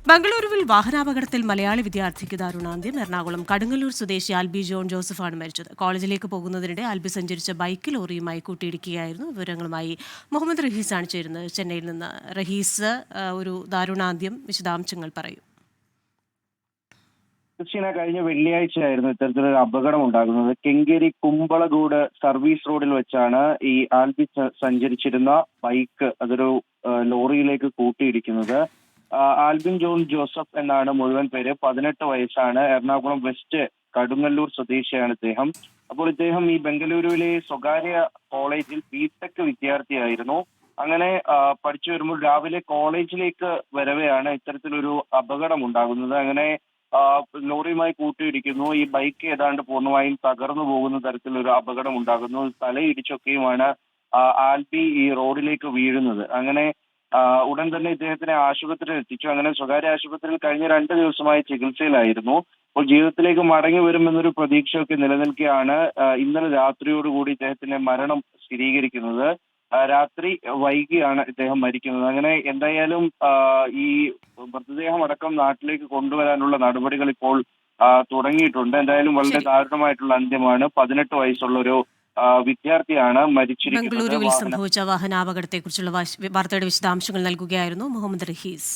ബംഗളൂരുവിൽ വാഹനാപകടത്തിൽ മലയാളി വിദ്യാർത്ഥിക്ക് ദാരുണാന്ത്യം. എറണാകുളം കടുങ്ങല്ലൂർ സ്വദേശി ആൽബി ജോൺ ജോസഫാണ് മരിച്ചത്. കോളേജിലേക്ക് പോകുന്നതിനിടെ ആൽബി സഞ്ചരിച്ച ബൈക്ക് ലോറിയുമായി കൂട്ടിയിടിക്കുകയായിരുന്നു. വിവരങ്ങളുമായി മുഹമ്മദ് റഹീസാണ് ചേരുന്നത് ചെന്നൈയിൽ നിന്ന്. റഹീസ്, ഒരു ദാരുണാന്ത്യം, വിശദാംശങ്ങൾ പറയൂ. കഴിഞ്ഞ വെള്ളിയാഴ്ചയായിരുന്നു ഇത്തരത്തിലൊരു അപകടം ഉണ്ടാകുന്നത്. കെങ്കേരി കുമ്പളഗൂഡ് സർവീസ് റോഡിൽ വെച്ചാണ് ഈ ആൽബി സഞ്ചരിച്ചിരുന്ന ബൈക്ക് അതൊരു ലോറിയിലേക്ക് കൂട്ടിയിടിക്കുന്നത്. ആൽബിൻ ജോൺ ജോസഫ് എന്നാണ് മുഴുവൻ പേര്. 18 വയസ്സാണ്. എറണാകുളം വെസ്റ്റ് കടുങ്ങല്ലൂർ സ്വദേശിയാണ് ഇദ്ദേഹം. അപ്പോൾ ഇദ്ദേഹം ഈ ബംഗളൂരുവിലെ സ്വകാര്യ കോളേജിൽ ബിടെക് വിദ്യാർത്ഥിയായിരുന്നു. അങ്ങനെ പഠിച്ചു വരുമ്പോൾ രാവിലെ കോളേജിലേക്ക് വരവെയാണ് ഇത്തരത്തിലൊരു അപകടം ഉണ്ടാകുന്നത്. അങ്ങനെ ലോറിയുമായി കൂട്ടിയിടിക്കുന്നു. ഈ ബൈക്ക് ഏതാണ്ട് പൂർണ്ണമായും തകർന്നു പോകുന്ന തരത്തിലൊരു അപകടം ഉണ്ടാകുന്നു. തലയിടിച്ചൊക്കെയുമാണ് ആൽബി ഈ റോഡിലേക്ക് വീഴുന്നത്. അങ്ങനെ ഉടൻ തന്നെ ഇദ്ദേഹത്തിനെ ആശുപത്രിയിൽ എത്തിച്ചു. അങ്ങനെ സ്വകാര്യ ആശുപത്രിയിൽ കഴിഞ്ഞ 2 ദിവസമായി ചികിത്സയിലായിരുന്നു. അപ്പോൾ ജീവിതത്തിലേക്ക് മടങ്ങി വരുമെന്നൊരു പ്രതീക്ഷയൊക്കെ നിലനിൽക്കെയാണ് ഇന്നലെ രാത്രിയോടുകൂടി ഇദ്ദേഹത്തിന്റെ മരണം സ്ഥിരീകരിക്കുന്നത്. രാത്രി വൈകിയാണ് ഇദ്ദേഹം മരിക്കുന്നത്. അങ്ങനെ എന്തായാലും ഈ മൃതദേഹം അടക്കം നാട്ടിലേക്ക് കൊണ്ടുവരാനുള്ള നടപടികൾ ഇപ്പോൾ തുടങ്ങിയിട്ടുണ്ട്. എന്തായാലും വളരെ ദാരുണമായിട്ടുള്ള അന്ത്യമാണ്. 18 വയസ്സുള്ള ഒരു വിദ്യാർത്ഥിയാണ് മരിച്ചിരിക്കുന്നത്. ബംഗളൂരുവിൽ സംഭവിച്ച വാഹനാപകടത്തെക്കുറിച്ചുള്ള വാർത്തയുടെ വിശദാംശങ്ങൾ നൽകുകയായിരുന്നു മുഹമ്മദ് റഹീസ്.